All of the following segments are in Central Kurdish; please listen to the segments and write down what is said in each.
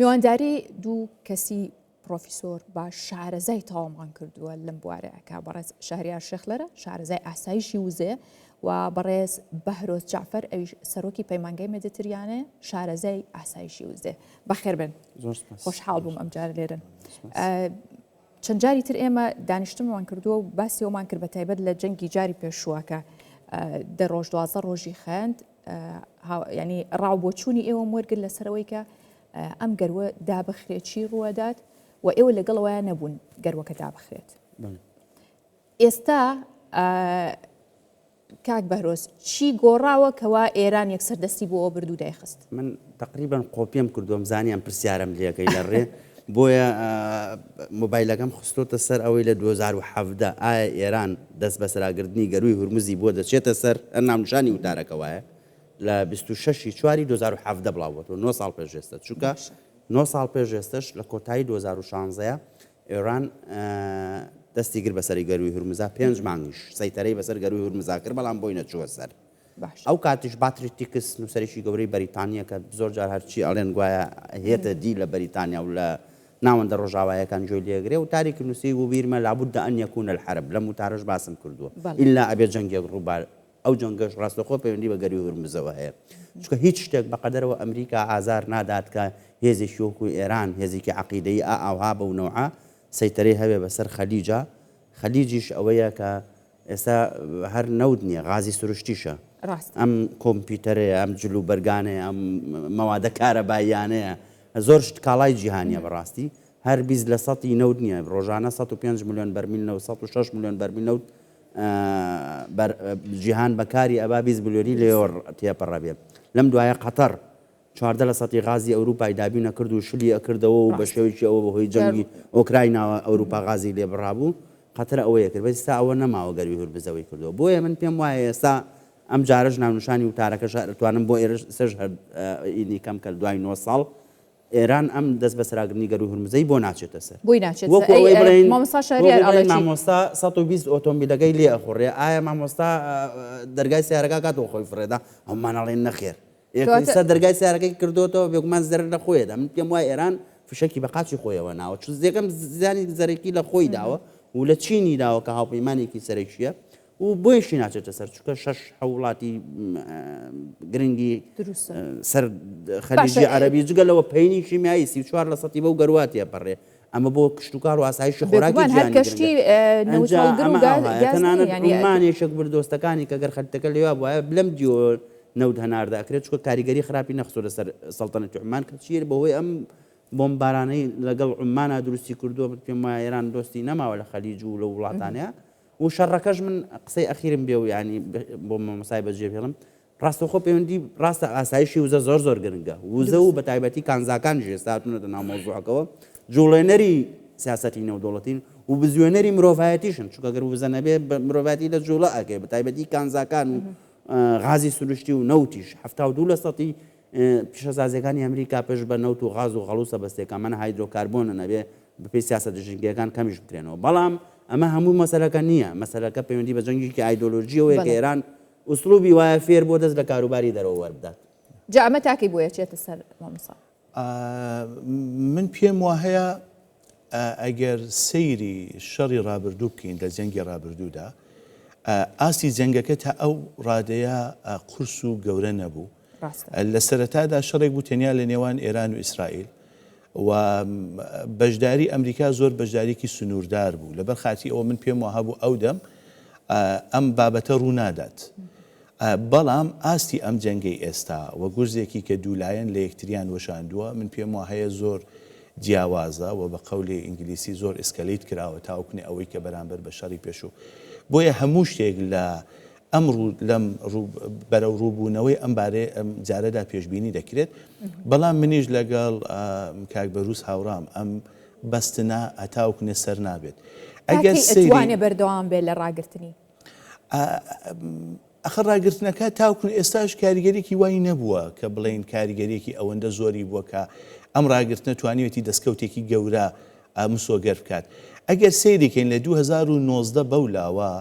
میوانداری دوو کەسی پرۆفیسۆر بە شارەزای تەواومان کردووە لەم بوارەیەکە بەڕێز شەهریار شێخلەرە شارەزای ئاسایشی وزێ و بەڕێز بەهرۆز جعفەر ئەویش سەرۆکی پەیمانگەی مێدیتریانێ شارەزای ئاسایشی وزێ بەخێر بن خۆشحاڵ بووم ئەم جارە لێرن چەند جاری تر ئێمە دانیشتنمان کردووە و باسی ئەومان کرد بە تایبەت لە جەنگی جاری پێشووەکە دە ڕۆژ 12 ڕۆژی خوێند ینی ڕاوبۆچوونی ئێوە وەرگرت لەسەرەوەی کە ئەم گەروە دابخرێتی ڕوەدات و ئێوە لەگەڵەوەیان نەبوون گەروەکە دابخرێت. ئێستا کاک بەهرۆز چی گۆڕاوە کەوا ئێران یەکسەر دەستی بۆ ئەوە بردوو دایخست؟ من تقریبا قۆپیم کردوم زانیان پرسیارم لێەکەی لە ڕێ بۆیە مۆبایلەکەم خستۆتە سەر ئەوەی لە 2017 ئایا ئێران دەست بە سەراگردنی گەروی هورمزی بۆ دەچێتە سەر نامنیشانی وتارەکەوایە لە 26 چواری 2017 بڵاوەوە 9 ساڵ پێش ئێستا چونکە 9 ساڵ پێش ئێستش لە کۆتایی 2016 ئێران دەستی گر بەسەری گەروی هورمزا 5 مانگیش سەیتەرەی بەسەر گەروی هورمزا کرد بەڵام بۆی نەچووە سەر. ئەو کاتیش باتری تیکس نووسەرێکی گەورەی بەریتانیا کە زۆر جار هەرچی ئەڵێن گوایە هێتە دی لە بەریتانیا و لە ناوەندە ڕۆژاوایەکان جۆی لێگرێ و تاریکی نووسی و بیرمە لابد ئەن یەکون الحرب لەم وتارەش باسم کردووە ئیلا ئەبێ جەنگێک ڕووبار ئەو جەنگەش ڕاستەخۆ پەیوەندی بە گەروی هورمزەوە هەیە چونکە هیچ شتێک بەقەدەرەوە ئەمریکا ئازار نادات کە هێزێکی وەکو ئێران هێزێکی عەقیدەیی ئاوها بەو نەوعە سەیتەرەی هەبێ بەسەر خەلیجە خەلیجیش ئەوەیە کە ئێستا هەر نەود نییە غازی سروشتیشە ئەم کۆمپیوتەرەیە ئەم جلو بەرگانەیە ئەم مەوادە کارەباییانەیە زۆر شت کاڵای جیهانیە بەڕاستی هەر 20 لە سەدی نەود نییە ڕۆژانە 105 میلیۆن بەرمیل نەوت 106 میلیۆن بەرمیل نەوت جیهان بەکاری ئەبا 20 بلیۆنی لێوە تێپەڕەبێ لەم دوایە قەتەر 14 لە سەدی غازی ئەوروپای دابی نەکرد و شلی ئەکردەوە و بە شێوەیەکی ئەوە بەهۆی جەنگی ئۆکرایناوە ئەوروپا غازی لێ بڕابوو قەتەر ئەوەیە کرد بەس ئێستا ئەوە نەماوە گەروی هورمزەوەی کردەوە بۆیە من پێم وایە ئێستا ئەم جارەش ناونیشانی وتارەکەش دەتوانم بۆ ئێرە سەر ئینی کەم کرد دوای 9 ساڵ ئێران ئەم دەست بە سەراگرنی گەروی هورمزەی بۆ ناچێتە سەر بۆی ناچێت مامۆستا شەهریار مامۆستا 120 ئۆتۆمبیلەکەی لێ ئەخۆڕێ ئایا مامۆستا دەرگای سیارەکە کاتەوە خۆی فڕێدا ئەومانەڵێن نەخێر ئێستا دەرگای سیارەکەی کردوتەوە بێگومان زەر لە خۆیدا من پێم وایە ئێران فشەکی بە قاچی خۆیەوە ناوە چ زیەکەم زیانی زەرەکی لە خۆی داوە و لە چینی داوە کە هاوپەیمانێکی سەرێکیە و بۆیشی ناچێتە سەر چونکە 6 وڵاتی گرنگی سەر خەلیجی عەرەبی جگەلەوە پەینی شیمیایی 34 لە سەدی بەو گەرواتیە پەڕێ ئەمە بۆ کشتوکار و ئاسایشی خۆراکی گیانیگرنگانێشێک بردۆستەکانی کە گەر خەریتەکە لێوا بواە بلەم دیۆ نەود هەناردا ئەکرێت چکە کاریگەری خراپی نەخسۆ لەسەر سەڵتەنەتی عومان کە چیر بەهۆی ئەم بۆمبارانەی لەگەڵ عومانە دروستی کردووە پێم وایە ئێران دۆستی نەماوە لە خەلیج و لە وڵاتانەیە و شەڕەکەش من قسەی ئەخیرم بێ و ینی بۆ مەمەسای بەجێ پێڵم ڕاستەخۆ پەیوەندی ڕاستە ئاسایشی وزە زۆر گرنگە وزە و بە تایبەتی کانزاکان ژێستا هاتوونەتە ناو مەوزوعەکەوە جوڵێنەری سیاسەتی نێودوڵەتین و بزوێنەری مرۆڤایەتیشن چونکە گەر وزە نەبێ مرۆڤایەتی لە جوڵە ئەکەی بە تایبەتی کانزاکان و غازی سروشتی و نەوتیش 72 لە سەدی پیشەسازیەکانی ئەمریکا پێش بە نەوت و غاز و غەڵوسە بەستێکەمەە هایدرۆکاربۆنە نەبێ بەپێی سیاسەتە ژنگیەکان کەمیش بکرێنەوە بەڵام ئەمە هەموو مەسەلەکە نییە مەسەلەکە پەیوەندی بە جەنگێکی ئایدۆلۆژیەوەیە کە ئێران ئوسلوبی وایە فێر بۆ دەست لە کاروباری دەرەوە وەربدات جا ئەمە تاکەی بۆیە چێتە سەر مامۆستا من پێم وایە ئەگەر سەیری شەڕی ڕابردوو بکەین لە جەنگی ڕابردوودا ئاستی جەنگەکە تا ئەو ڕادەیە قورس و گەورە نەبوو لە سەرەتادا شەڕێک بوو تەنیا لە نێوان ئێران و ئیسرائیل و بەشداری ئەمریکا زۆر بەشداریکی سنووردار بوو لەبەر خاتی ئەوە من پێم وها بوو ئەو دەم ئەم بابەتە ڕوو نادات بەڵام ئاستی ئەم جەنگەی ئێستا وە گورزێکی کە دوولایەن لە یەکتریان وەشاندووە من پێم وهەیە زۆر جیاوازە و بە قەولی ئینگلیسی زۆر ئسکەلیت کراوە تاوەکوێ ئەوەی کە بەرامبەر بە شەڕی پێشوو بۆیە هەموو شتێک لە لەم بەرەو ڕووبوونەوەی ئەم بارێ ئەم جارەدا پێشببینی دەکرێت بەڵام منیش لەگەڵ کاک بەروس هاوڕام ئەم بەستنا هەتاوکنێ سەر نابێت ئەگەر سوانێ بەردەوام بێت لە ڕاگررتنی ئەخە ڕاگررتنەکە تاوکن ئێستاش کاریگەرێکی وای نەبووە کە بڵێن کاریگەرێکی ئەوەندە زۆری بووە کە ئەم ڕاگررتنە توانیوێتی دەستکەوتێکی گەورە مسۆگەر بکات ئەگەر سیرێکین لە 2019 بەولاوە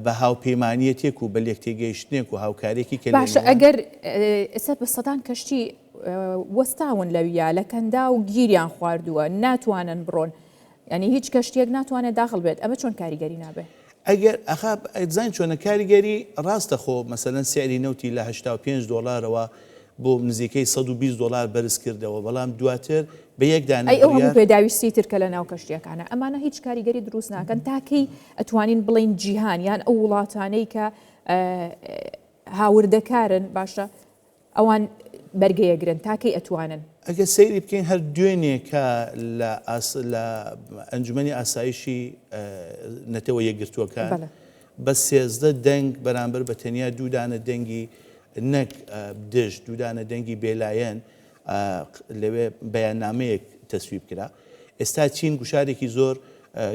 بە هاوپەیمانیەتێک و بە لێکتێگەیشتنێک و هاوکارێکی کە باشە ئەگەر ئێستا بە سەدان کەشتی وەستاون لەویە لە کەندا و گیریان خواردووە ناتوانن بڕۆن ینی هیچ کەشتێک ناتوانێت داخل بێت ئەمە چۆن کاریگەری نابێت ئەگەر ئەزان چۆنە کاریگەری ڕاستە خۆ مەسەرەن سیاری نەوتی لە 85 دلارەوە بۆ نزیکەی 120 دلار بەرز کردەوە بەڵام دواتر بە یەک دانە ئەو هەموو پێداویستی ترکە لە ناو کەشتیەکانە ئەمانە هیچ کاریگەری دروست ناکەن تاکەی ئەتوانین بڵین جیهان یان ئەو وڵاتانەی کە هاوردەکارن باشە ئەوان بەرگەیەگرن تاکەی ئەتوانن ئەگە سەیری بکەین هەر دوێنێکە لە ئەنجومەنی ئاسایشی نەتەوە یەکگرتووەکان بە 13 دەنگ بەرامبەر بە تەنیا دوودانە دەنگی نەک دژ دوودانە دەنگی بێلایەن لەوێ بەیاننامەیەک تەسویب کرا ئێستا چین گوشارێکی زۆر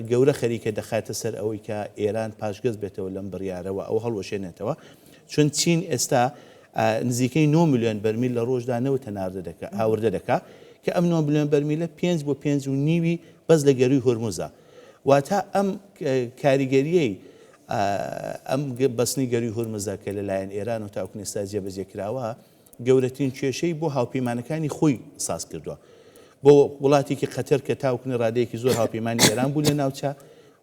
گەورە خەریکە دەخاتە سەر ئەوەی کە ئێران پاشگەز بێتەوە لەم بڕیارەوە ئەو هەڵوەشێنێتەوە چون چین ئێستا نزیکەی 9 میلیۆن بەرمیل لە ڕۆژدا نەوتە ئاوردە دەکات کە ئەم 9 میلیۆن بەرمیلە 5 بۆ 5.5 بەس لە گەروی هۆرموزە واتە ئەم کاریگەریەی ئەم بەستنی گەروی هۆرمزە کە لەلایەن ئێران و تاوکن ئێستا جێبەجێکراوە گەورەترین کێشەی بۆ هاوپەیمانەکانی خۆی ساز کردووە بۆ وڵاتێکی قەتەر کە تاوکنە ڕادەیەکی زۆر هاوپەیمانی ئێران بوو لە ناوچە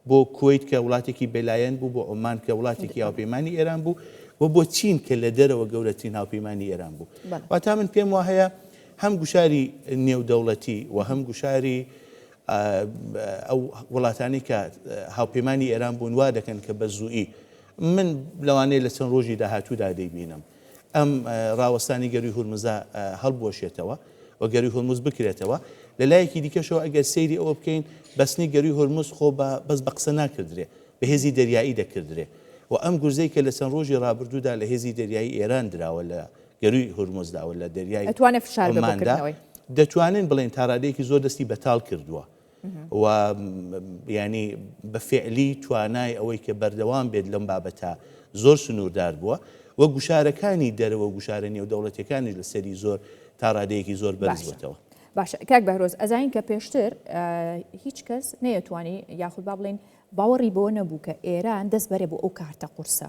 بۆ کویت کە وڵاتێکی بێلایەن بوو بۆ عۆمان کە وڵاتێکی هاوپەیمانی ئێران بوو و بۆ چین کە لە دەرەوە گەورەترین هاوپەیمانی ئێران بوو واتە من پێم وایە هەم گوشاری نێودەوڵەتی و هەم گوشاری ئەو وڵاتانی کە هاوپەیمانی ئێران بوون وا دەکەن کە بە زووئی من لەوانەیە لە چەند ڕۆژی داهاتوودا دەیبینم ئەم ڕاوەستانی گەروی هورمزە هەڵبوەشێتەوە و گەروی هورمز بکرێتەوە لە لایەکی دیکەشەوە ئەگەر سەیری ئەوە بکەین بەستنی گەروی هورمز خۆ بەس بە قسە ناکردرێ بە هێزی دەریایی دەکردرێ و ئەم گورزەی کە لە چەند ڕۆژی ڕابردوودا لە هێزی دەریایی ئێران دراوە لە گەروی هورمزداوە لە دەریای ئەتوانێت فشار بکردنەوەی دەتوانین بڵێن تا ڕادەیەکی زۆر دەستی بەتاڵ کردووە و ینی بە فعلی توانای ئەوەی کە بەردەوام بێت لەم بابەتە زۆر سنووردار بووە وە گوشارەکانی دەرەوە گوشارە نێودەوڵەتیەکانی لەسەری زۆر تا ڕادەیەکی زۆر بەرز بێتەوە. باشە کاک بەهرۆز ئەزانین کە پێشتر هیچ کەس نەیەتوانی یاخود با بڵێن باوەڕی بۆ نەبوو کە ئێران دەست بەرێ بۆ ئەو کارتە قورسە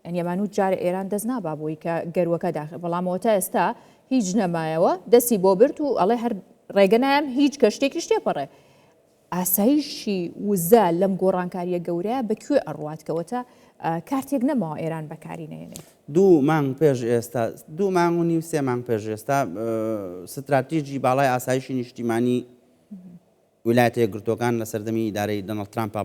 ئەنیەمانوت جارە ئێران دەست نابا بۆی کە گەروەکە داخل بەڵامەوە تا ئێستا هیچ نەمایەوە دەستی بۆ برد و ئەڵێ هەر ڕێگەنایەم هیچ کەشتێکی شتێپەڕێ ئاسایشی وزە لەم گۆڕانکاریە گەورەیە بەکوێ ئەڕواتکەوەتە کارتێک نەماوە ئێران بەکاری نێنێت دوو مانگ پێش ئێستا دوو مانگ و نیو سێ مانگ پێش ئێستا ستراتیژی باڵای ئاسایشی نیشتیمانی ویلایەتە یەکگرتووەکان لە سەردەمی ئیدارەی دۆناڵد ترامپ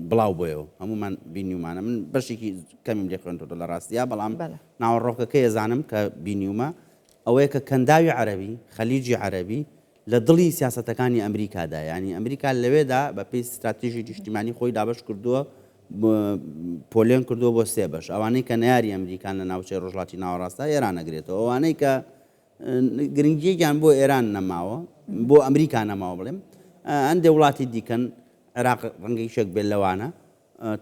بڵاو بۆیەوە هەمومان بینیومانە من بەشێکی کەمیم لێ خوێنتەوە لە ڕاستیە بەڵام ناوەڕۆکەکەی ئەزانم کە بینیومە ئەوەیە کە کەنداوی عەرەبی خەلیجی عەرەبی لە دڵی سیاسەتەکانی ئەمریکادا ینی ئەمریکا لەوێدا بە پێی استراتیژی نیشتیمانی خۆی دابش کردووە پۆلیۆن کردووە بۆ سێ بەش ئەوانەی کە نەیاری ئەمریکان لە ناوچەی ڕۆژهەڵاتی ناوەڕاستە ئێران نەگرێتەوە ئەوانەی کە گرنگیەکیان بۆ ئێران نەماوە بۆ ئەمریکا نەماوە بڵێم ئەندێ وڵاتی دیکەن عێراق ڕەنگەی شێک بێت لەوانە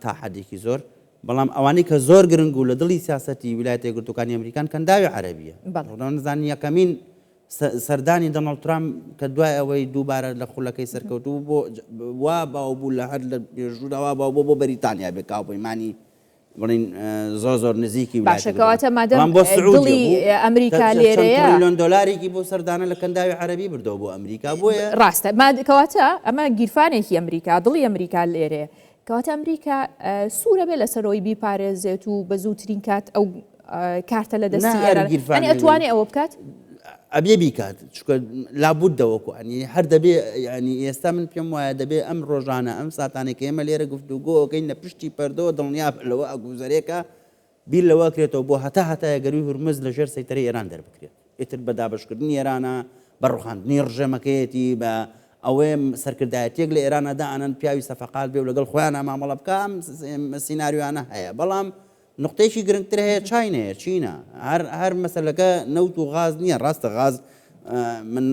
تا حەدێکی زۆر بەڵام ئەوانەی کە زۆر گرنگ و لە دڵی سیاسەتی ویلایەتە یەکگرتووەکانی ئەمریکان کەنداوی عەرەبیە نزانانی یەکەمین سەردانی دۆناڵد ترامپ کە دوای ئەوەی دووبارە لە خولەکەی سەرکەوتوو بۆ وا باو بوو لە هەر لە پێشوودا باو بۆ بەریتانیا بێ کاوپەیمانی بڵین زۆر نزیکی باشەکەواتە مادەم دڵی ئەمریکا لێرەیە میلیۆن دۆلارێکی بۆ سەردانە لە کەنداوی عەرەبی بردەوە بۆ ئەمریکا بۆیە ڕاستە کەواتە ئەمە گیرفانێکی ئەمریکا دڵی ئەمریکا لێرەیە کەواتە ئەمریکا سوورە بێ لەسەرەوەی بیپارێزێت و بە زووترین کات ئەو کارتە لە دەستی ئێران ئەتوانێت ئەوە بکات ئەبێ بیکات چکە لابد دەوەکو ئەنی هەر دەبێ ینی ئێستا من پێم وایە دەبێ ئەم ڕۆژانە ئەم ساتانێک کە ئێمە لێرە گفتوگۆکەین لە پشتی پەردەوە دڵنیا لەوە ئەگوزارێکە بیر لەوە کرێتەوە بۆ هەتا گەروی هورمز لە ژێر سەیتەرەی ئێران دەربکرێت ئیتر بە دابشکردنی ئێرانە بە ڕوخاندنی ڕژێمەکەیەتی بە ئەوەی سەرکردایەتێک لە ئێرانەدا ئەنەن پیاوی سەفەقال بێ و لەگەڵ خۆیان مامەڵە بکە ئەم سیناریوانە هەیە بەڵام نقطەیەکی گرنگتر هەیە چاینەیە چینە هەر مەسەلەکە نەوت و غاز نییە ڕاستە غاز من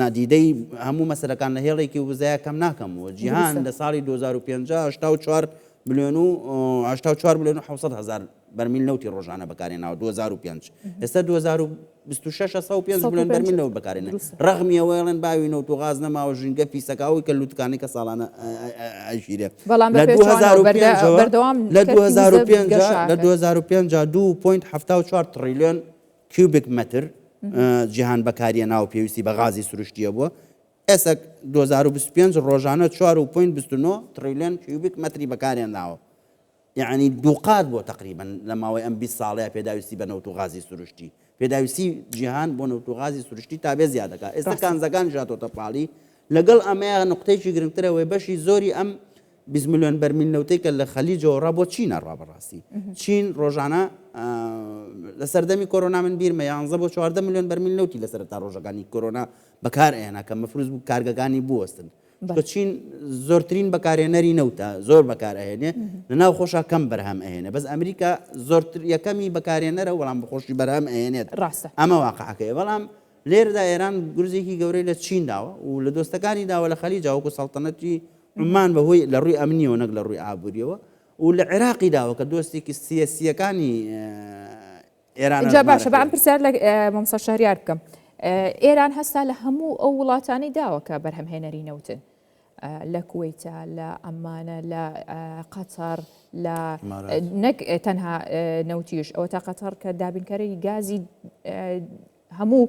نادیدەی هەموو مەسەلەکان لە هێڵێکی وزایە کەم ناکەم و جیهان لە ساڵی 2050 84 ملیۆن و 84 ملیۆن و 700 هزار بەرمیل نەوتی ڕۆژانە بەکارێناوە 2005 ئێستا 2026 5 ملیۆن بەرمیل نەوت بەکارێنێ ڕەغمی ئەوەڵێن باوی نەوت و غاز نەماوە ژینگە پیسەکاوی کە لوتکانی کە ساڵانە ئەژیرێ لە 2005 2.74 تریلیۆن کیوبیک متر جیهان بەکاریە ناو پێویستی بە غازی سروشتیە بووە ئێستا 2025 ڕۆژانە 4.29 تریلیۆن کیوبیک مەتری بەکاریان ناوە یعنی دووقات بۆ تقریبا لە ماوەی ئەم 20 ساڵەیە پێداویستی بە نەوت و غازی سروشتی پێداویستی جیهان بۆ نەوت و غازی سروشتی تابێ زیادەکە ئێستا کانزەکان ژاتۆتە پاڵی لەگەڵ ئەمەیە نقطەیەکی گرنگترەوەی بەشی زۆری ئەم 20 میلیۆن بەرمیل نەوتەی کە لە خەلیجەوە ڕابۆ چینە ڕابڕاستی چین ڕۆژانە لە سەردەمی کۆرۆنا من بیرمە 11 بۆ 14 میلیۆن بەرمیل نەوتی لە سەرەتا ڕۆژەکانی کۆرۆنا بەکار ئێنا کە مەفروض بوو کارگەکانی بوەستن کە چین زۆرترین بەکارهێنەری نەوتە زۆر بەکار ئەهێنێ لە ناو خۆشە کەم بەرهەم ئەهێنێ بەس ئەمریکا زۆرتر یەکەمی بەکارهێنەرە وەڵام بەخۆشی بەرهەم ئەهێنێت ڕاستە ئەمە واقعەکەیە بەڵام لێرەدا ئێران گورزێکی گەورەی لە چین داوە و لە دۆستەکانی داوە لە خەلیج وەکو سەڵتەنەتی عمان بەهۆی لە ڕووی ئەمنیەوە نەک لە ڕووی ئابووریەوە و لە عێراقی داوە کە دۆستێکی سیاسیەکانی ئێران جا باشە بە ئەم پرسیار لە مامۆستا شەهریار بکەم ئێران هەستا لە هەموو ئەو وڵاتانی داوە کە بەرهەمهێنەری نەوتن لە کوێیتە لە ئەمانە لە قەتەر لە نەک تەنها نەوتیش ئەوە تا قەتەر کە دابینکەری گازی هەموو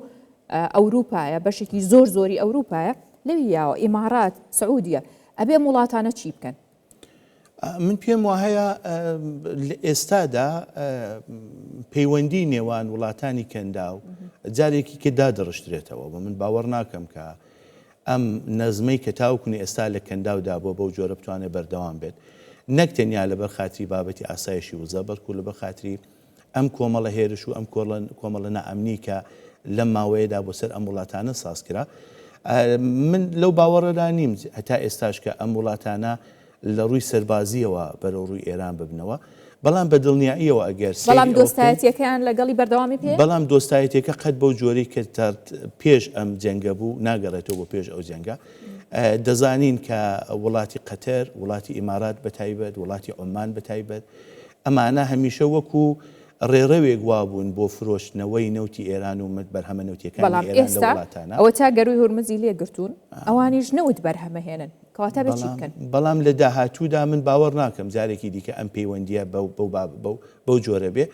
ئەوروپایە بەشێکی زۆر زۆری ئەوروپایە لەوی یاوە ئیمارات سعودیە ئەبێ وڵاتانە چی بکەن من پێم وهەیە لە ئێستادا پەیوەندی نێوان وڵاتانی کەندا و جارێکی کە دادڕشترێتەوە بە من باوەڕ ناکەم کە ئەم نەزمەی کە تاوکونی ئێستا لە کەنداودا بۆ بەو جۆرە بتوانێت بەردەوام بێت نەک تەنیا لەبەر خاتری بابەتی ئاسایشی وزە بەڵکو لەبەر خاتری ئەم کۆمەڵە هێرش و ئەم کۆمەڵە نائەمنی کە لەم ماوەیەدا بۆ سەر ئەم وڵاتانە سازکرا من لەو باوەڕەدا نیم هەتا ئێستاش کە ئەم وڵاتانە لە ڕووی سەربازیەوە بەرەو ڕووی ئێران ببنەوە بەڵام بە دڵنیاییەوە ئەگەر بەڵام دۆستایەتیەکەیان لەگەڵی بەردەوامی پێ بەڵام دۆستایەتێکە قەت بەو جۆرەی کە پێش ئەم جەنگە بوو ناگەڕێتەوە بۆ پێش ئەو جەنگە دەزانین کە وڵاتی قەتەر وڵاتی ئیمارات بەتایبەت وڵاتی عۆمان بەتایبەت ئەمانە هەمیشە وەکو ڕێڕەوێک وابوون بۆ فرۆشتنەوەی نەوتی ئێران و بەرهەمە نەوتیەکانی بەڵام ئێستا ئەوە تا گەروی هورمزی لێگرتون ئەوانیش نەوت بەرهەمەهێنن کەواتە بچی بکەن بەڵام لە داهاتوودا من باوەڕ ناکەم جارێکی دیکە ئەم پەیوەندیە بەو جۆرە بێ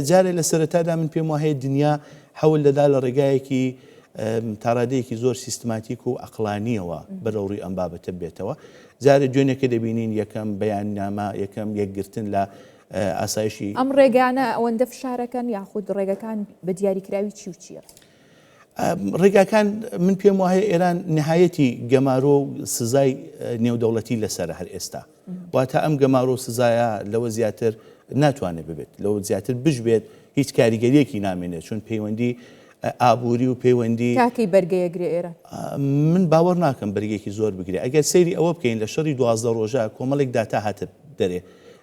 جارێ لە سەرەتادا من پێم وایە دنیا هەول دەدا لە ڕێگایەکی تاڕادەیەکی زۆر سیستماتیک و ئەقلانیەوە بەرەوڕی ئەم بابەتە بێتەوە جارێ دوێنێکە دەبینین یەکەم بەیاننامە یەکەم یەکگرتن لە ئاسایشی ئەم ڕێگانە ئەوەندە فشارەکەن یاخود ڕێگەکان بە دیاریکراوی چی و چییە؟ ڕێگاکان من پێم وایە ئێران نهایەتی گەمارۆ و سزای نێودەوڵەتی لەسرە هەر ئێستا واتە ئەم گەمارۆ سزایە لەوە زیاتر ناتوانێت ببێت لەوە زیاتر بژبێت هیچ کاریگەریەکی نامێنێت چون پەیوەندی ئابووری و پەیوەندی کاکەی بەرگەیەگرێ ئێرە من باوەڕ ناکەم بەرگێکی زۆر بگرێت ئەگەر سەیری ئەوە بکەین لە شەڕی 12 ڕۆژە کۆمەڵێک داتا هاتە دەرێ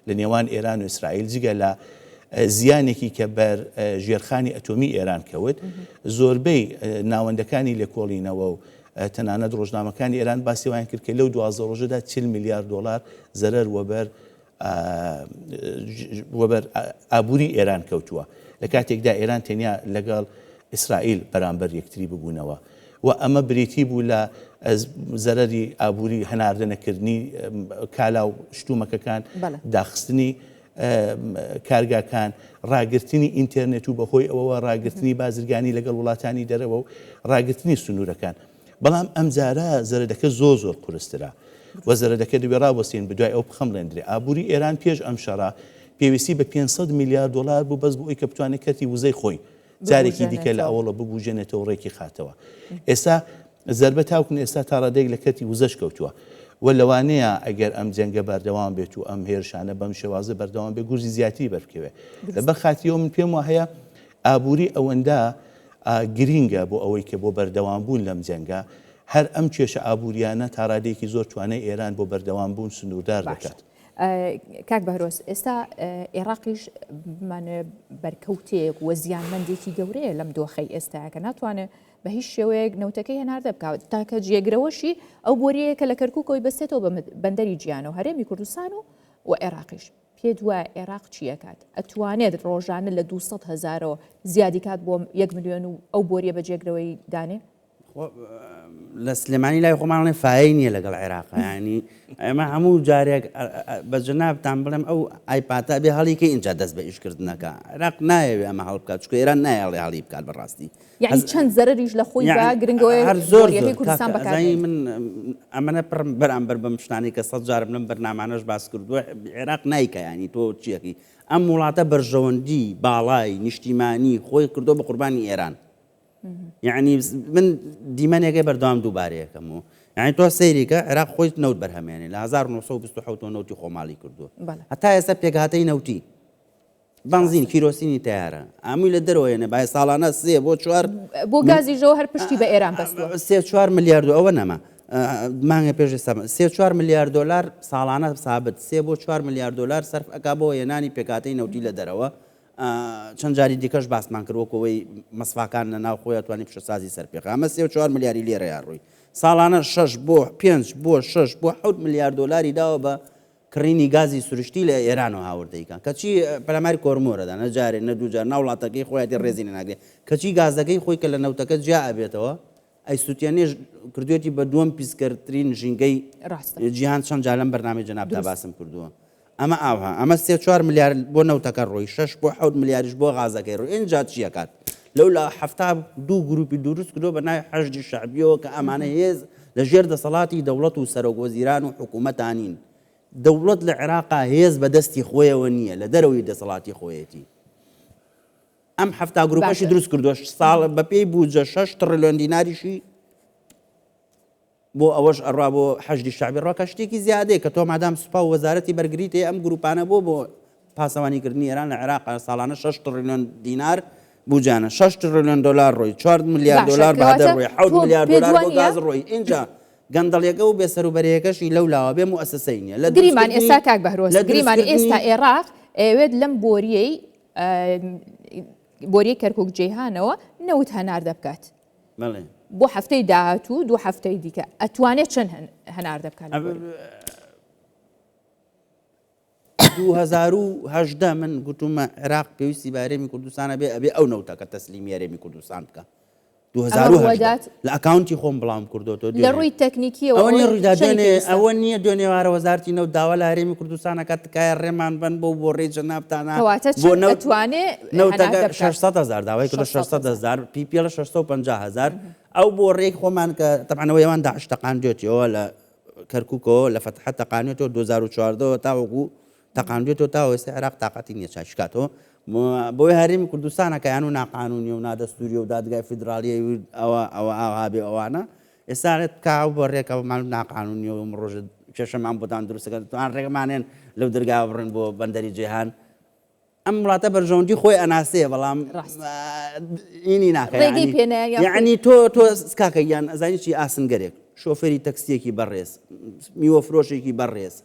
لە نێوان ئێران و ئیسرائیل جگە لە زیانێکی کە بەر ژێرخانی ئەتۆمی ئێران کەوت زۆربەی ناوەندەکانی لێکۆڵینەوە و تەنانەت ڕۆژنامەکانی ئێران باسی وایان کرد کە لەو 12 ڕۆژەدا 40 میلیارد دلار زەرەر وەبەر ئابووری ئێران کەوتووە لە کاتێکدا ئێران تەنیا لەگەڵ ئیسرائیل بەرامبەر یەکتری ببوونەوە و ئەمە بریتی بوو لە زەرەری ئابووری هەناردنەکردنی کالا و شتومەکەکان داخستنی کارگاکان ڕاگررتنی ئینتەرنێت و بەهۆی ئەوەوە ڕاگررتنی بازرگانی لەگەڵ وڵاتانی دەرەوە و ڕاگررتنی سنوورەکان بەڵام ئەم جارە زەردەکە زۆر قورسترا وە زەردەکە دوێ ڕابوەستین بدوای ئەو بخەمڵێندرێ ئابووری ئێران پێش ئەم شەڕا پێویستی بە 500 میلیارد دلار بوو بەس بۆ ئەوی کە بتوانێت کەتی وزەی خۆی جارێکی دیکە لە ئەوڵە ببوژێنێتەوە ڕێکی خاتەوە ئێستا زەربە تاوکن ئێستا تا ڕادێک لە کەتی وزەش کەوتووە و لەوانەیە ئەگەر ئەم جەنگە بەردەوام بێت و ئەم هێرشانە بەم شێوازە بەردەوام بێ گورزی زیاتری بەرکەوێ لەبەر خاتیەوە من پێم وایە ئابووری ئەوەندە گرینگە بۆ ئەوەی کە بۆ بەردەوام بوون لەم جەنگە هەر ئەم کێشە ئابووریانە تا ڕادێکی زۆر توانای ئێران بۆ بەردەوام بوون سنووردار دەکات کاک بەهرۆز ئێستا عێراقیش بەرکەوتێک وە زیانمەندێکی گەورەیە لەم دۆخەی ئێستاکە ناتوانێت بە هیچ شێوەیەک نەوتەکەی هەناردە بکات تاکە جێگرەوەشی ئەو بۆریەیە کە لە کەرکووکەوەی بەستێتەوە بە بەندەری گیان و هەرێمی کوردستان و عێراقیش پێ دوای عێراق چیەکات ئەتوانێت ڕۆژانە لە 200,000ەوە زیادی کات بۆ 1 ملیۆن و ئەو بۆریە بە جێگرەوەی دانێ لە سلێمانی لای خۆمانڵێ فای نییە لەگەڵ عێراق ینی ئەمە هەموو جارێک بە جنابتان بڵێم ئەو ئایپاتە بێ هەڵیکە اینجا دەست بە ئیشکردنەکە عێراق نایەوێ ئەمە هەڵ بکات چکە ئێران نایەڵێ هەڵی بکات بەڕاستی یعنی چەند زەرریش لە خۆی بە گرنگەوەی هەر زۆر کوردستان بەکار من ئەمەە پڕم بەرامبەر بەم شتانی کە 100 جار لەم بەرنامانەش باس کردووە عێراق نایکە ینی تۆ چیەکی ئەم وڵاتە بەرژەوەندی باڵای نیشتیمانی خۆی کردو بە قوربانی ئێران یعنی من دیمەنێکی بەردەوام دووبارەیەکەم و یعنی تۆ سەیریکە عێراق خۆی نەوت بەرهەمێنێ لە 1927 نەوتی خۆماڵی کردووە هەتا ئێستا پێکهاتەی نەوتی بنزین کیرۆسینی تیارە ئەمووی لە دەرەوەیێنێ بای ساڵانە 3 بۆ 4 بۆ گازی ژەوە هەر پشتی بە ئێران بەستووە 3-4 میلیارد ئەوە نەما مانگە پێش 3-4 میلیارد دلار ساڵانە ثابت 3 بۆ 4 میلیارد دلار سەرف ئەکا بۆ هێنانی پێکهاتەی نەوتی لە دەرەوە چەند جاری دیکەش باسمان کردوەکەوەی مەسفاکان لە ناو خۆی توانی پیشەسازی سەرپێخ ئەمە 3-4 میلیاری لێرە ڕووی ساڵانە 6 بۆ 5 بۆ 6 بۆ 7 میلیارد دلاری داوە بە کڕینی گازی سروشتی لە ئێرانەوە هاوردەیکان کەچی پەلاماری کۆرمۆرەدا نەجارێ نە دوو جار ناو وڵاتەکەی خۆیاتی ڕێزی ناگرێت کەچی گازەکەی خۆی کە لە نەوتەکە جیا ئەبێتەوە ئەی سووتێنێژ کردوێتی بە دووەم پیسکەرترین ژینگەی جیهان چەند جار لەم بەرنامەی جەنابتا باسم کردووە ئەمە ئاوها ئەمە 3-4 میلیارد بۆ نەوتەکە ڕۆی 6 بۆ 7 میلیاریش بۆ غازەکەی ڕۆی اینجا چیەکات لەولا هەفتا دوو گروپی دروست کردو بە ناوی حەشدی شەعبیەوە کە ئەمانە هێز لە ژێر دەسەڵاتی دەوڵەت و سەرۆکوەزیران و حکوومەتانین دەوڵەت لە عێراقا هێز بەدەستی خۆیەوە نییە لە دەرەوەی دەسەڵاتی خۆیەتی ئەم هەفتا گروپەشی دروست کردووە ساڵ بە پێی بوجە 6 تریلیۆن دیناریشی بۆ ئەوەش ئەڕوا بۆ حەشدی شەعبی ڕۆکە شتێکی زیادەیە کە تۆ مادام سوپا و وەزارەتی بەرگریتێ ئەم گروپانە بۆ پاسەوانیکردنی ئێران لە عێراق ساڵانە 6 تریلیۆن دینار بوجانە 6 تریلیۆن دلار ڕۆی 4 میلیارد دلار بەهدەر ڕۆی 7 میلیارد دلار بۆ گاز ڕۆی اینجا گەندەڵیەکە و بێسەروبەرەکەشی لەولاوە بێ مؤسسەی نییە لە گریمان ئێستا کاک بەهرۆز گریمان ئێستا عێراق ئەوێت لەم بۆریەی کەرکووک جەیهانەوە نەوت هەنار دەبکات بۆ هەفتەی داهاتوو دوو هەفتەی دیکە ئەتوانێت چەند هەنار دەبکات 2018 من گوتومە عێراق پێویستی بە هەرێمی کوردستانە بێ ئەبێ ئەو نەوتەکە تەسلیمی هەرێمی کوردستان بکە 2018 لە ئەکاونتی خۆم بڵام کردوەوە لە ڕووی تەکنیکیەوە ئەوە نییە دوێنێوارە وەزارتی نەوت داوا لە هەرێمی کوردستانەکە تکایە ڕێمان بن بۆ ڕێ جەنابتانە بۆ نەوتوانێت نەوتەکە 600,000 داوای کردو 600,000 پی لە 650,000 ئەو بۆ ڕێک خۆمان کە تەبعەوە ئێوان داعش تەقاندوێتەوە لە کەرکووکەوە لە فتح تەقانێتەوە 2014 تاوەکو تەقاندوێتەوە تا ئێستا عێراق تااقەتی نییە چاشکاتەوە بۆی هەرێمی کوردستانەکە یان و ناقانونی و نادەستوری و دادگای فیدراالیە ئەوە ئاهابێ ئەوانە ئێستاێت کاو بۆ ڕێکەوەمان ناقانونی و ڕۆژ کێشەمان بۆتان دروستەکە توان ڕێگەمانێن لەو دەرگا بڕن بۆ بەندەری جیهان ئەم وڵاتە بەرژەوەندی خۆی ئەناسەیە بەڵام ئینی ناکە یعنی تۆ سکاکە یان ئەزانی چی ئاسنگەرێک شۆفێری تەکسیەکی بەڕێز میوە فرۆشێکی بەڕێز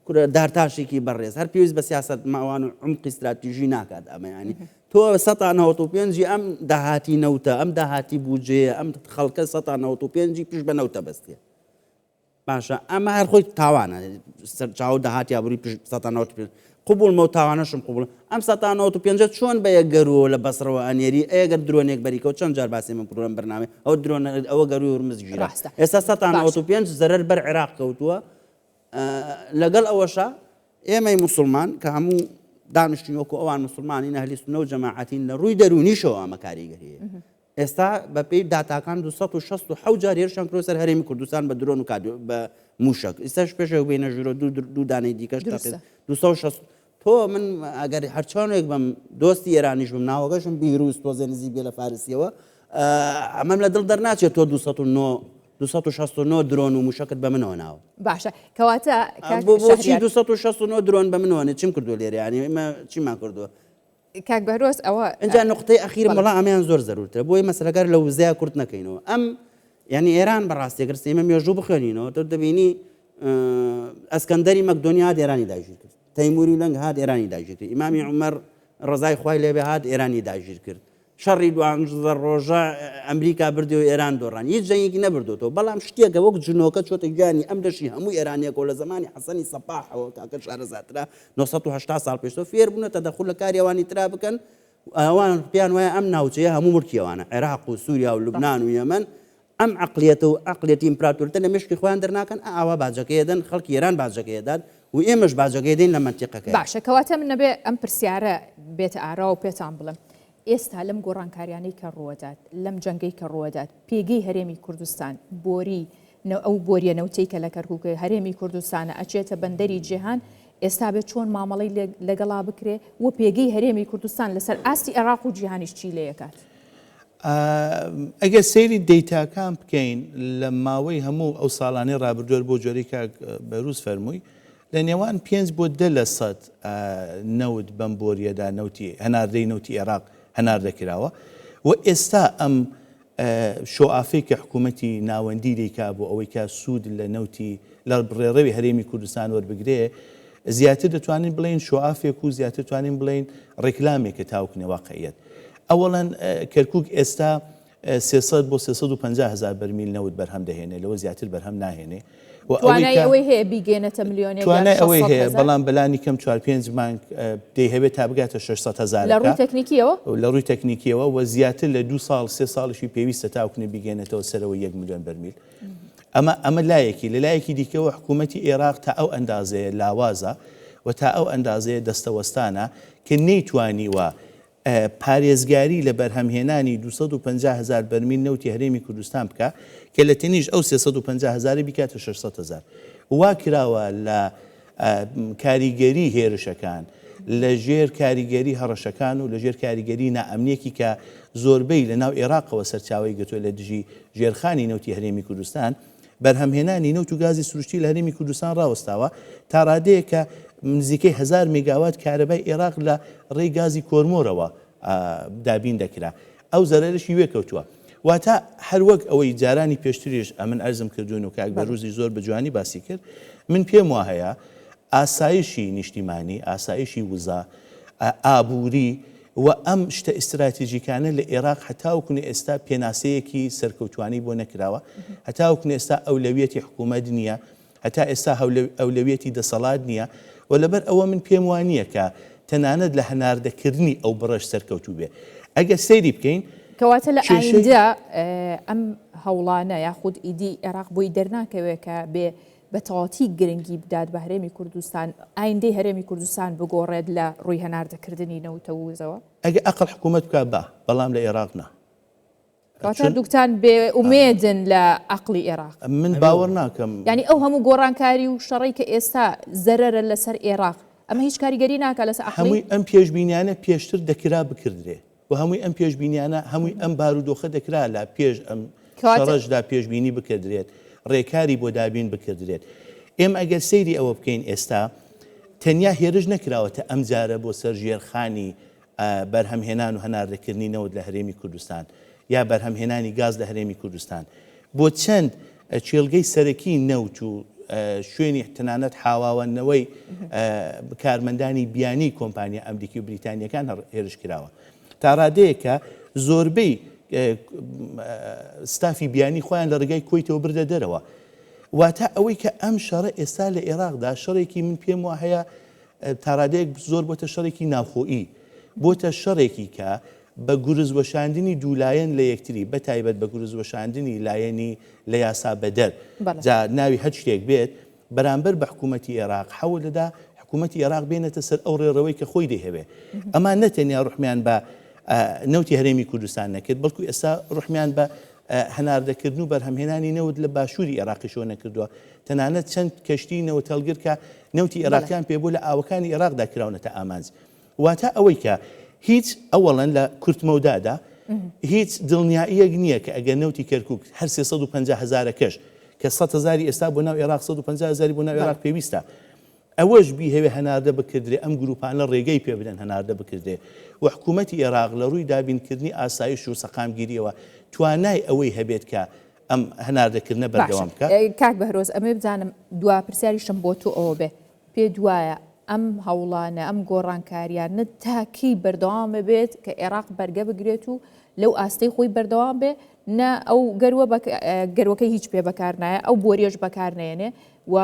کورە دارتاشێکی بەڕێز هەر پێویست بە سیاست ماوان و عمقی استراتیژی ناکات ئەمە ینی تۆ 195 ئەم داهاتی نەوتە ئەم داهاتی بوجێ ئەم خەڵکە 195 پیش بە نەوتە بەستێ باشە ئەمە هەر خۆی تاوانە چاو داهاتی ئابووری پیش 195 قبولمە و تاوانەشم قبول ئەم 195 چۆن بە یەک گەروە لە بەسڕەوە ئەنێری ئەگەر درۆنێک بەریکەوە چەند جار باسی من کردوم بەرنامە ئەو درۆن ئەوە گەروی هورمز گیرا ئێستا 195 زەرەر بەر عێراق کەوتووە لەگەڵ ئەوەشە ئێمەی موسڵمان کە هەموو دانیشتنیوەکو ئەوان مسلمانی ئەهلی سونە و جەماعەتین لە ڕووی دەرونیشەوە ئەمە کاریگەریە ئێستا بە پێی داتاکان 267 جار هێرشیان کردووە سەر هەرێمی کوردستان بە درۆن و بە موشک ئێستاش پێشەوە بینە ژورە دوو دانەی دیکەش 260 تۆ من ئەگەر هەرچۆنێک بەم دۆستی ئێرانیش بم ناوەکەشم بیرروس تۆزە نزیک بێ لە فارسیەوە ئەمەم لە دڵ دەرناچێت تۆ 269 درۆن و موشکت بە منەوە ناوە باشە کەواتە بۆچی 269 درۆن بە منەوەنێ چیم کردو لێرە ینی ئمە چیمان کردووە کاک بەهرۆز ئەوە ئەجا نقطەی ئەخیر مەڵا ئەمیان زۆر زەرورترە بۆی مەسەلەگەر لە وزەیە کورت نەکەینەوە ئەم ینی ئێران بەڕاستێکرد ئێمە مێژوو بخوێنینەوە تۆ دەبینی ئەسکەندەری مەکدۆنیا هات ئێرانی داگیر کرد تەیموری لەنگ هات ئێرانی داگیر کرد ئیمامی عومەر ڕزای خوای لێبێ هات ئێرانی داگیر کرد شەڕی دوانزە ڕۆژە ئەمریکا بردەوە ئێران دۆڕان هیچ جەنگێکی نەبردوەوە بەڵام شتێکە وەک جنۆکە چۆتە گیانی ئەم دەشی هەموو ئێرانیەکەوە لە زمانی حەسەنی سەپاحەوە کاکە شارەزاترا 980 ساڵ پێشتۆ فێر بوونە تەدەخول لە کاریەوانی ترا بکەن ئەوان پێیان وایە ئەم ناوچەیە هەموو ملکیەوانە عێراق و سووریا و لوبنان و یەمەن ئەم عقلیەت و عقلێتی ئیمپراتۆریەتە لە مشکی خۆیان دەرناکەن ئاوا باجەکەیدەن خەڵکی ئێران باجەکەیدان و ئێمەش باجەکەی دەین لە منتیقەکە. باشە کەواتە من نەبێ ئەم پرسیارە بێتە ئارا و پێتان بڵم ئێستا لەم گۆڕانکاریانەی کە ڕوەدات لەم جەنگەی کە ڕوەدات پێگەی هەرێمی کوردستان بۆری ئەو بۆریە نەوتەی کە لە کەرکووکە هەرێمی کوردستانە ئەچێتە بەندەری جیهان ئێستا بێت چۆن مامەڵی لەگەڵا بکرێ و پێگەی هەرێمی کوردستان لەسەر ئاستی عێراق و جیهانیش چی لێکات. ئەگەر سەیری دەیتاکان بکەین لە ماوەی هەموو ئەو ساڵانەی ڕابردووە بۆ جۆرەی کاک بەروس فەرمووی لە نێوان 5 بۆ 10% نەوت بەم بۆریەدا هەناردەی نەوتی عێراق هەنار دەکراوە و ئێستا ئەم شۆعافەی کە حکوومەتی ناوەندی دەیکا بۆ ئەوەی کە سوود لە نەوتی لە بڕێڕەوی هەرێمی کوردستان وەربگرێ زیاتر دەتوانین بڵین شۆعافێک و زیاتر دەتوانین بڵین ڕێکلامێکە تاوکنێ واقعیەت. ئەوەڵەن کەرکووک ئێستا 300 بۆ 350 هزار بەرمیل نەوت بەرهەم دەهێنێ لەوە زیاتر بەرهەم ناهێنێ توانای ئەوەی هەیە بیگەێنێتە میلیۆنێک توانای ئەوەی هەیە بەڵام بەلانی کەم 4-5 مانگ دەیهەوێت تا بگاتە 600 هزار لە ڕووی تەکنیکیەوە لە ڕووی تەکنیکیەوە و زیاتر لە 2 ساڵ 3 ساڵشی پێویستە تاوکنێ بیگەێنێتەوە سەرەوە 1 میلیۆن بەرمیل. ئەمە لایەکی لە لایەکی دیکەوە حکوومەتی عێراق تا ئەو ئەندازەیە لاوازە و تا ئەو ئەندازەیە دەستەوەستانە کە نەیتوانیوە پارێزگاری لە بەرهەمهێنانی 250 هزار بەرمیل نەوتی هەرێمی کوردستان بکە کە لە تەنیش ئەو 350 هزاری بیکاتە 600 هزار. وا کراوە لە کاریگەری هێرشەکان لە ژێر کاریگەری هەڕەشەکان و لە ژێر کاریگەری نائەمنیەکی کە زۆربەی لە ناو عێراقەوە سەرچاوی گرتووە لە دژی ژێرخانی نەوتی هەرێمی کوردستان بەرهەمهێنانی نەوت و گازی سروشتی لە هەرێمی کوردستان ڕاوەستاوە تا ڕادەیە کە نزیکەی 1000 میگاوات کارەبای عێراق لە ڕێی گازی کۆرمۆرەوە دابین دەکرا ئەو زەرەرشی وێکەوتووە واتە هەروەک ئەوەی جارانی پێشتریش ئەمن ئەرزم کردوون و کاک بەروزی زۆر بە جوانی باسی کرد من پێم وا هەیە ئاسایشی نیشتیمانی ئاسایشی وزا ئابووری و ئەم شتە ئستراتیژیکانە لە عێراق هەتاوکن ئێستا پێناسەیەکی سەرکەوتوانی بۆ نەکراوە هەتاوکن ئێستا ئەولەویەتی حکوومەت نییە هەتا ئێستا ئەولەویەتی دەسەڵات نییە و لەبەر ئەوە من پێم وانییە کە تەنانەت لە هەناردەکردنی ئەو بڕەش سەرکەوتوو بێ ئەگە سەیری بکەین کەواتە لە ئایندە ئەم هەوڵانە یاخود ئیدی عێراق بۆی دەرناکەوێت کە بێ بە تەواتی گرنگی بدات بە هەرێمی کوردستان ئایندەی هەرێمی کوردستان بگۆڕێت لە ڕووی هەناردەکردنی نەوتە وزەوە ئەگە ئەقل حکوومەت بکە بەڵام لە عێراق نا کەواتە دووکتان بێ ئومێدن لە عەقڵی عێراق من باوەڕ ناکەم ینی ئەو هەموو گۆڕانکاری و شەڕی کە ئێستا زەرەرە لەسەر عێراق ئەمە هیچ کاریگەری ناکە لەسەر عەقڵی هەمووی ئەم پێشبینیانە پێشتر دەکرا بکردرێ و هەمووی ئەم پێشبینیانە هەمووی ئەم بارودۆخە دەکرا لە پێش ئەم شەڕەشدا پێشبینی بکردرێت ڕێکاری بۆ دابین بکردرێت ئێمە ئەگەر سەیری ئەوە بکەین ئێستا تەنیا هێرش نەکراوەتە ئەم جارە بۆ سەر ژێرخانی بەرهەمهێنان و هەناردەکردنی نەوت لە هەرێمی کوردستان یا بەرهەمهێنانی گاز لە هەرێمی کوردستان بۆ چەند چێلگەی سەرەکی نەوت و شوێنی تەنانەت حاواوەندنەوەی کارمەندانی بیانی کۆمپانیا ئەمریکی و بریتانیەکان هێرش کراوە تا ڕادەیەکە زۆربەی ستافی بیانی خۆیان لە ڕێگای کۆیتەوە بردە دەرەوە واتە ئەوەی کە ئەم شەڕە ئێستا لە عێراقدا شەڕێکی من پێم وە هەیە تا ڕادەیەک زۆر بۆتە شەڕێکی ناوخۆیی بۆتە شەڕێکی کە بە گورزوەشاندنی دوولایەن لە یەکتری بە تایبەت بە گورزوەشاندنی لایەنی لە یاسا بەدەر جا ناوی هەر شتێک بێت بەرامبەر بە حکوومەتی عێراق حەولەدا حکوومەتی عێراق بێنێتە سەر ئەو ڕێڕەوەی کە خۆی دەهێوێ ئەمان نەتەنیا ڕحمیان بە نەوتی هەرێمی کوردستان نەکرد بەڵکو ئێستا ڕحمیان بە هەناردەکردن و بەرهەمهێنانی نەوت لە باشووری عێراقیشەوە نەکردووە تەنانەت چەند کەشتی نەوتەلگر کە نەوتی عێراقیان پێبوو لە ئاوەکانی عێراقدا کراونەتە ئامانج واتە ئەوەی کە هیچ ئەوەڵەن لە کورتمەودادا هیچ دڵنیاییەک نییە کە ئەگەر نەوتی کەرکووک هەر 350 هزارە کەش کە 100 هزاری ئێستا بۆ ناو عێراق 150 هزاری بۆ ناو عێراق پێویستە ئەوەش بیهەوێ هەناردە بکردرێ ئەم گروپانە ڕێگەی پێ بدەن هەناردە بکردێ و حکوومەتی عێراق لە ڕووی دابینکردنی ئاسایش و سەقامگیریەوە توانای ئەوەی هەبێت کە ئەم هەناردەکردنە بەردەوام بکات کاک بەهرۆز ئەمێ بزانم دوا پرسیاریشم بۆ تۆ ئەوە بێ پێ دوایە ئەم هەوڵانە ئەم گۆڕانکاریانە تاکی بەردەوام بێت کە عێراق بەرگە بگرێت و لەو ئاستەی خۆی بەردەوام بێ نە ئەو گەروەکەی هیچ پێ بەکار نایە ئەو بۆریەش بەکار نێنێ و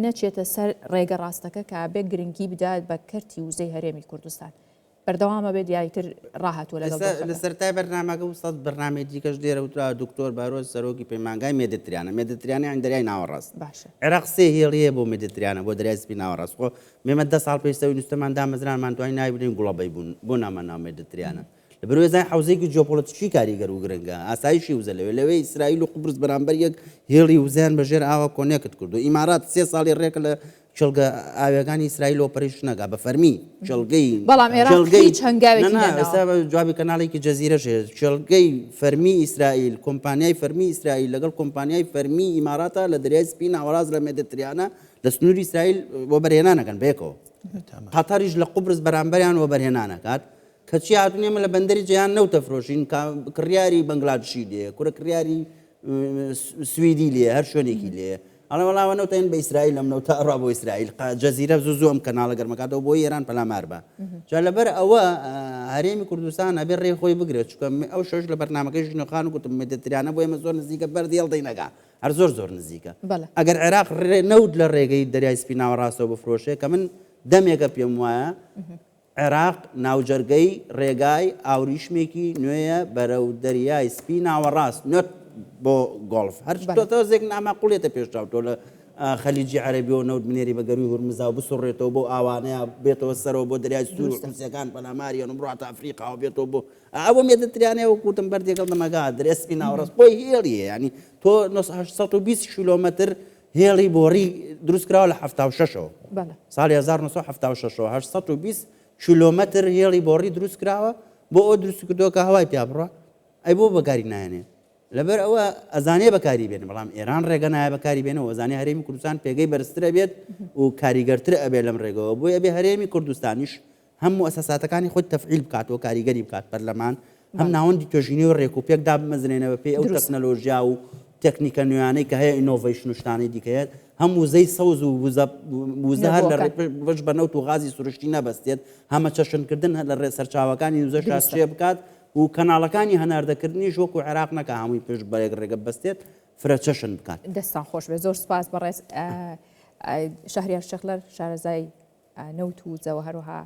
نەچێتە سەر ڕێگە ڕاستەکە کە بێ گرنگی بدات بە کەرتی وزەی هەرێمی کوردستان بەردەوامە بێت یاریتر ڕاهاتوە لە سەرای بەرنامەکە و سەد بەرنامێکی کەش دێرەوترا دکتۆر بارۆز سەرۆکی پەیمانگای مێدیترانە دەریای ناوەڕاست باشە عێراق سێ هێڵیە بۆ مێدیترانە بۆ دەریای سپی ناوەڕاست خۆ مێمە 10 ساڵ پێشتەوەی نووسەمان دامەزرانمان توانین نایبرین گوڵەبەی بوون بۆ نامان ناو مێدیترانە لە بەروێزای حوزەیەکی جیۆپۆلیتیکی کاریگەر و گرنگە ئاسایشی وزە لەوەی ئیسرائیل و قوبرس بەرامبەر یەک هێڵی وزیان بەژێر ئاوا کۆنێکت کردو ئیمارات 3 ساڵی ڕێکە لە چڵگە ئاوێگانی ئیسرائیل ئۆپەرێشنەکە بە فەرمی چڵگەی بەڵام عێراق هیچ هەنگاوێکی ئێستا جوابی کەناڵێکی جەزیرەش چڵگەی فەرمی ئیسرائیل کۆمپانیای فەرمی ئیسرائیل لەگەڵ کۆمپانیای فەرمی ئیماراتە لە دەریای سپی ناوەڕاز لە مێدیترانە لە سنووری ئیسرائیل بۆ بەرهێنانەکەن بێکەوە قەتەریش لە قوبرس بەرامبەریان وە بەرهێنانەکات کەچی هاتوون ئێمە لە بەندەری جیهان نەوتە فرۆشین کڕیاری بەنگلادشی لێ کورە کڕیاری سویدی لێ هەر شوێنێکی لێ ئەڵە وەڵاوە نەوتین بە ئیسرائیل ئەم نەوتە ئەڕوا بۆ ئیسرائیل جەزیرە زوو ئەم کەناڵە گەرمەکاتەوە بۆ ئێران پەلامار بە جا لەبەر ئەوە هەرێمی کوردستان ئەبێ ڕێ خۆی بگرێت چکە ئەو شەش لە بەرنامەکەی ژنۆخان و گوتم مێدیترانە بۆ ئێمە زۆر نزیکە بەردێڵ دەینەکە هەر زۆر نزیکە ئەگەر عێراق نەوت لە ڕێگەی دەریای سپی ناوەڕاستەوە بفرۆشێ کە من دەمێکە پێم وایە عێراق ناوجەرگەی ڕێگای ئاوریشمێکی نوێیە بەرەو دەریای سپی ناوەڕاست نوێت بۆ گۆڵف هەر زێک ناماقولێتە پێشتاوتۆ لە خەلیجی عەرەبیەوە نەوت بنێری بە گەروی هورمزا و بسوڕێتەوە بۆ ئاوانەیە بێتەوە سەرەوە بۆ دەریای سوور قومسیەکان پەلاماریان و بڕاتە ئەفریقا و بێتەوە بۆ ئەوە مێدیترانەیە وەکوتم بەردێکەڵ دەمەگا دەریای سپی ناوەڕاست بۆی هێڵیە ینی تۆ 820 کیلۆمەتر هێڵی بۆڕی دروستکراوە لە 76ەوە ساڵی 1976 820 کیلۆمەتر هێڵی بۆڕی دروست کراوە بۆ ئەو دروست کردەوە کە هەوای پیا بڕە ئەی بۆ بەکاری نایێنێ لەبەر ئەوە ئەزانێ بەکاری بێن بەڵام ئێران ڕێگە نایە بەکاری بێنەوە ئەزانێ هەرێمی کوردستان پێگەی بەرزترە بێت و کاریگەرتر ئەبێ لەم ڕێگەوە بۆی ئەبێ هەرێمی کوردستانیش هەموو ئەساساتەکانی خۆی تەفعیل بکاتەوە کاریگەری بکات پەرلەمان هەم ناوەندی توێژینی و ڕێکوپێک دابمەزرێنەوە پێی ئەو تەکنەلۆژیا و تەکنیکە نوێیانەی کە هەیە ئینۆڤیشن و شتانی دیکەیت هەم وزەی سەوز و وزە هەر لە ڕێش بە نەوت و غازی سروشتی نەبەستێت هەمە چەشنکردن لە ڕێ سەرچاوەکانی وزە شاشێ بکات و کەناڵەکانی هەناردەکردنی ژۆک و عێراق نەکە هەمووی پێش بەیەک ڕێگە بەستێت فرە چەشن بکات دەستان خۆش بێ زۆر سپاس بەڕێز شەهریار شەخلەر شارەزای نەوت و زەوە هەروەها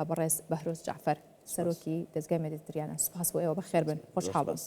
بەڕێز بەهرۆز جعفەر سەرۆکی دەزگای مێدیترانە سپاس بۆ ئێوە بەخێر بن خۆشحاڵ بن